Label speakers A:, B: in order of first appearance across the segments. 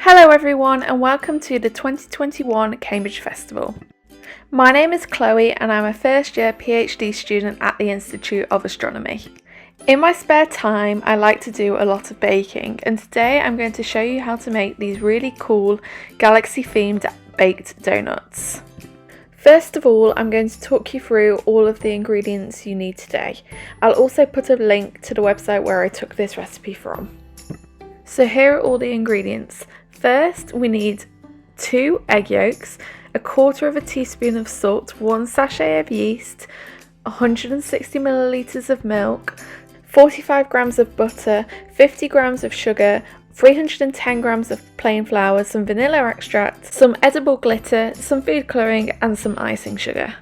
A: Hello everyone and welcome to the 2021 Cambridge Festival. My name is Chloe and I'm a first year PhD student at the Institute of Astronomy. In my spare time I like to do a lot of baking, and today I'm going to show you how to make these really cool galaxy themed baked donuts. First of all, I'm going to talk you through all of the ingredients you need today. I'll also put a link to the website where I took this recipe from. So here are all the ingredients. First, we need 2 egg yolks, 1/4 teaspoon of salt, 1 sachet of yeast, 160 milliliters of milk, 45 grams of butter, 50 grams of sugar, 310 grams of plain flour, some vanilla extract, some edible glitter, some food colouring and some icing sugar.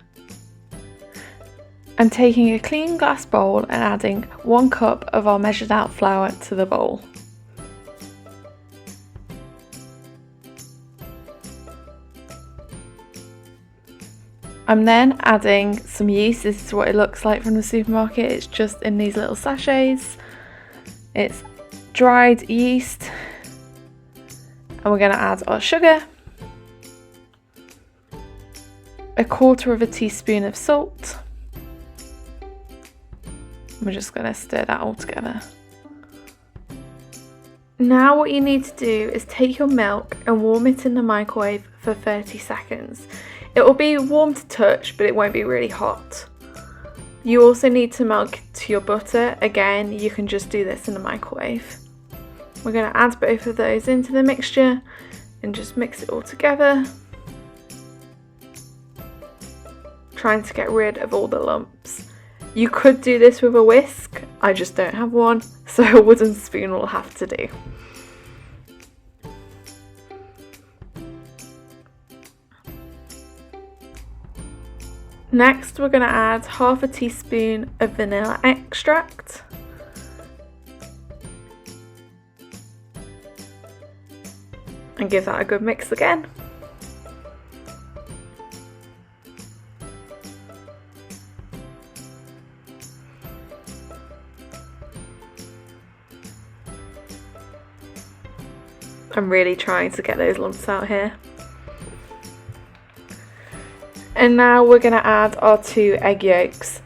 A: I'm taking a clean glass bowl and adding 1 cup of our measured out flour to the bowl. I'm then adding some yeast. This is what it looks like from the supermarket. It's just in these little sachets. It's dried yeast. And we're going to add our sugar, 1/4 teaspoon of salt. We're just going to stir that all together. Now what you need to do is take your milk and warm it in the microwave for 30 seconds. It will be warm to touch, but it won't be really hot. You also need to melt to your butter. Again, you can just do this in the microwave. We're going to add both of those into the mixture and just mix it all together, trying to get rid of all the lumps. You could do this with a whisk, I just don't have one, so a wooden spoon will have to do. Next, we're going to add 1/2 teaspoon of vanilla extract, and give that a good mix again. I'm really trying to get those lumps out here. And now we're going to add our 2 egg yolks.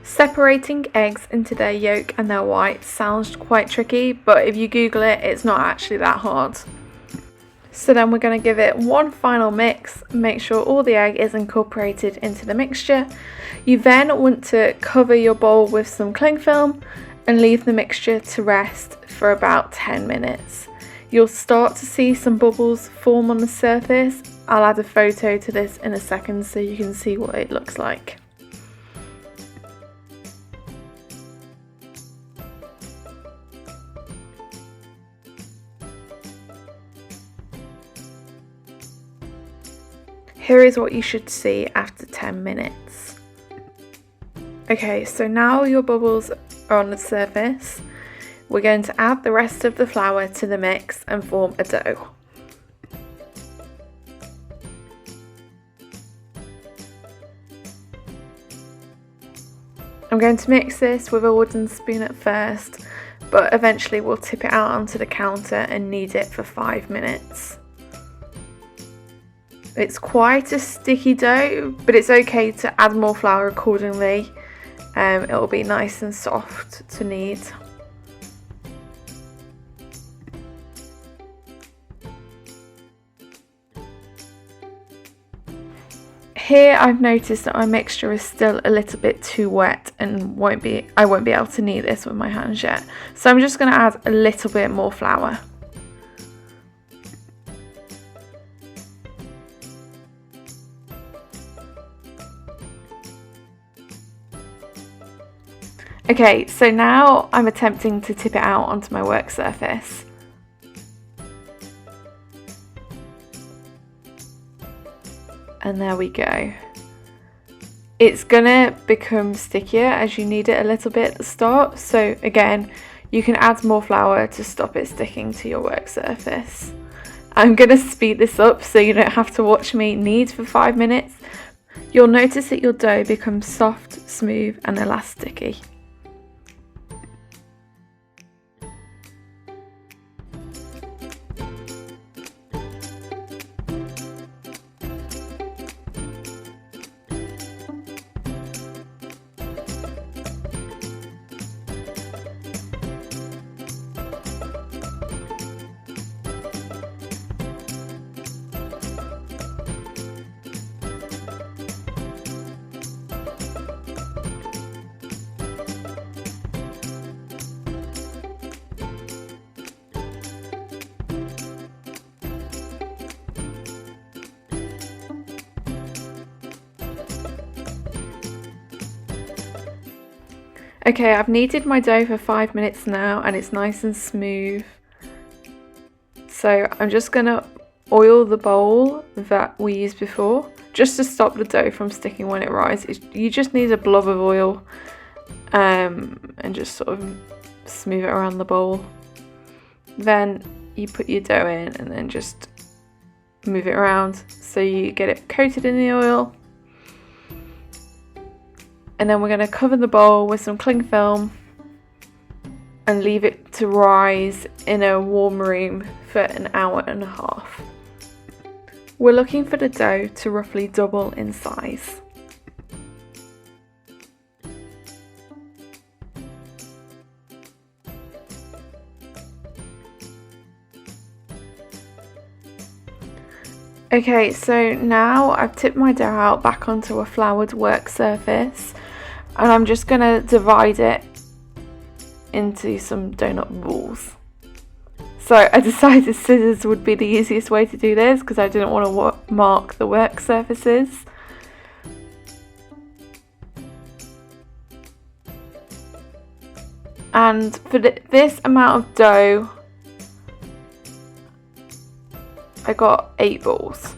A: Separating eggs into their yolk and their white sounds quite tricky, but if you Google it, it's not actually that hard. So then we're going to give it one final mix, make sure all the egg is incorporated into the mixture. You then want to cover your bowl with some cling film and leave the mixture to rest for about 10 minutes. You'll start to see some bubbles form on the surface. I'll add a photo to this in a second so you can see what it looks like. Here is what you should see after 10 minutes. Okay, so now your bubbles are on the surface. We're going to add the rest of the flour to the mix and form a dough. I'm going to mix this with a wooden spoon at first, but eventually we'll tip it out onto the counter and knead it for 5 minutes. It's quite a sticky dough, but it's okay to add more flour accordingly. It'll be nice and soft to knead. Here I've noticed that my mixture is still a little bit too wet and I won't be able to knead this with my hands yet. So I'm just going to add a little bit more flour. Okay, so now I'm attempting to tip it out onto my work surface. And there we go. It's gonna become stickier as you knead it a little bit at the start, so again you can add more flour to stop it sticking to your work surface. I'm gonna speed this up so you don't have to watch me knead for 5 minutes. You'll notice that your dough becomes soft, smooth and elasticy. Okay, I've kneaded my dough for 5 minutes now and it's nice and smooth. So I'm just gonna oil the bowl that we used before, just to stop the dough from sticking when it rises. You just need a blob of oil and just sort of smooth it around the bowl. Then you put your dough in and then just move it around so you get it coated in the oil. And then we're going to cover the bowl with some cling film and leave it to rise in a warm room for an hour and a half. We're looking for the dough to roughly double in size. Okay, so now I've tipped my dough out back onto a floured work surface and I'm just going to divide it into some donut balls. So I decided scissors would be the easiest way to do this because I didn't want to mark the work surfaces. And for this amount of dough, I got 8 balls.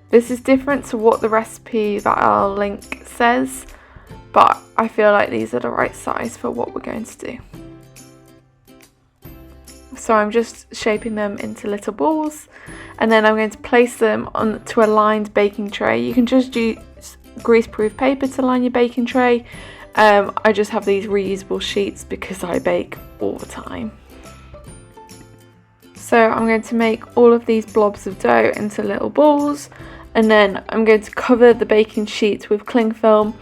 A: This is different to what the recipe that I'll link says, but I feel like these are the right size for what we're going to do. So I'm just shaping them into little balls and then I'm going to place them onto a lined baking tray. You can just use greaseproof paper to line your baking tray. I just have these reusable sheets because I bake all the time. So I'm going to make all of these blobs of dough into little balls and then I'm going to cover the baking sheet with cling film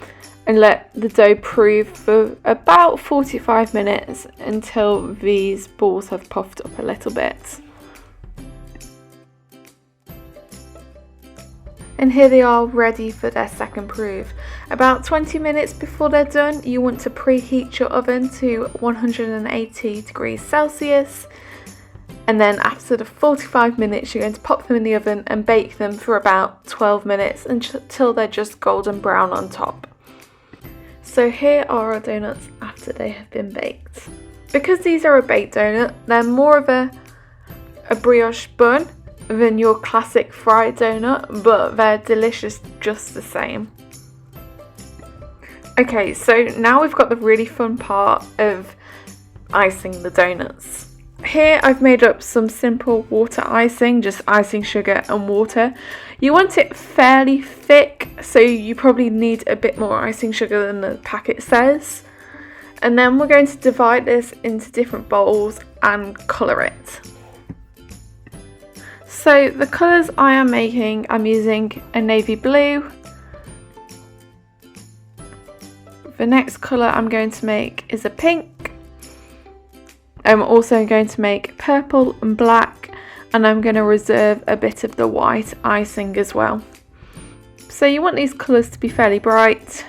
A: and let the dough proof for about 45 minutes until these balls have puffed up a little bit. And here they are ready for their second proof. About 20 minutes before they're done, you want to preheat your oven to 180 degrees Celsius. And then after the 45 minutes, you're going to pop them in the oven and bake them for about 12 minutes until they're just golden brown on top. So here are our donuts after they have been baked. Because these are a baked donut, they're more of a brioche bun than your classic fried donut, but they're delicious just the same. Okay, so now we've got the really fun part of icing the donuts. Here I've made up some simple water icing, just icing sugar and water. You want it fairly thick, so you probably need a bit more icing sugar than the packet says. And then we're going to divide this into different bowls and colour it. So the colours I am making, I'm using a navy blue. The next colour I'm going to make is a pink. I'm also going to make purple and black, and I'm going to reserve a bit of the white icing as well. So you want these colours to be fairly bright,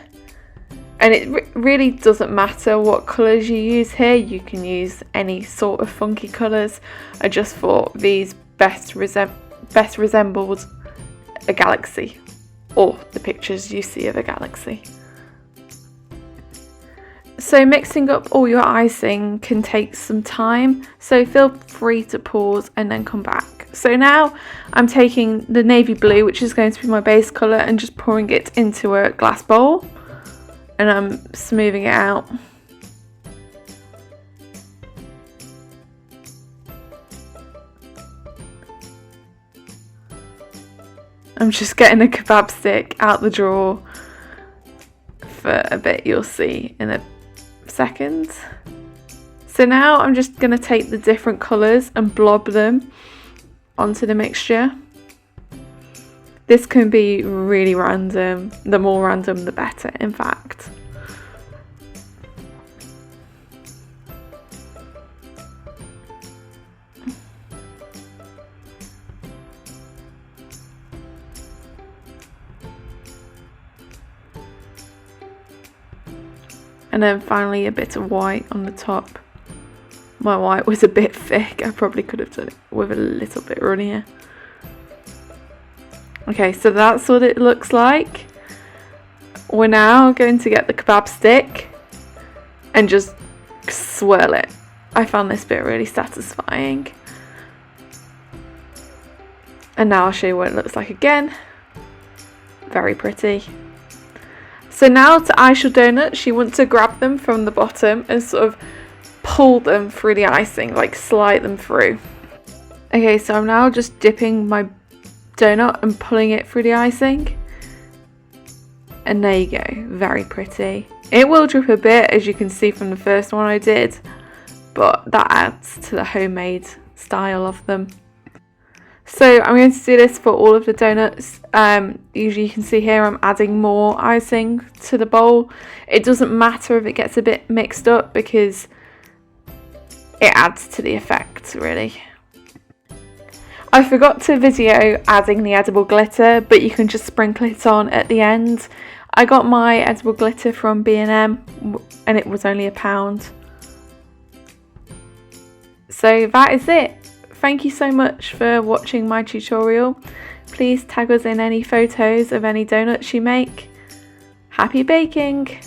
A: and it really doesn't matter what colours you use here. You can use any sort of funky colours. I just thought these best resembled a galaxy, or the pictures you see of a galaxy. So mixing up all your icing can take some time, so feel free to pause and then come back. So now I'm taking the navy blue, which is going to be my base colour, and just pouring it into a glass bowl, and I'm smoothing it out. I'm just getting a kebab stick out the drawer for a bit, you'll see in a second. So now I'm just going to take the different colours and blob them onto the mixture. This can be really random. The more random the better, in fact. And then finally a bit of white on the top. My white was a bit thick. I probably could have done it with a little bit runnier. Okay, so that's what it looks like. We're now going to get the kebab stick and just swirl it. I found this bit really satisfying. And now I'll show you what it looks like again. Very pretty. So now to ice your donuts, you want to grab them from the bottom and sort of pull them through the icing, like slide them through. Okay, so I'm now just dipping my donut and pulling it through the icing. And there you go, very pretty. It will drip a bit, as you can see from the first one I did, but that adds to the homemade style of them. So I'm going to do this for all of the donuts. Usually you can see here I'm adding more icing to the bowl. It doesn't matter if it gets a bit mixed up because it adds to the effect, really. I forgot to video adding the edible glitter, but you can just sprinkle it on at the end. I got my edible glitter from B&M and it was only £1. So that is it. Thank you so much for watching my tutorial. Please tag us in any photos of any donuts you make. Happy baking!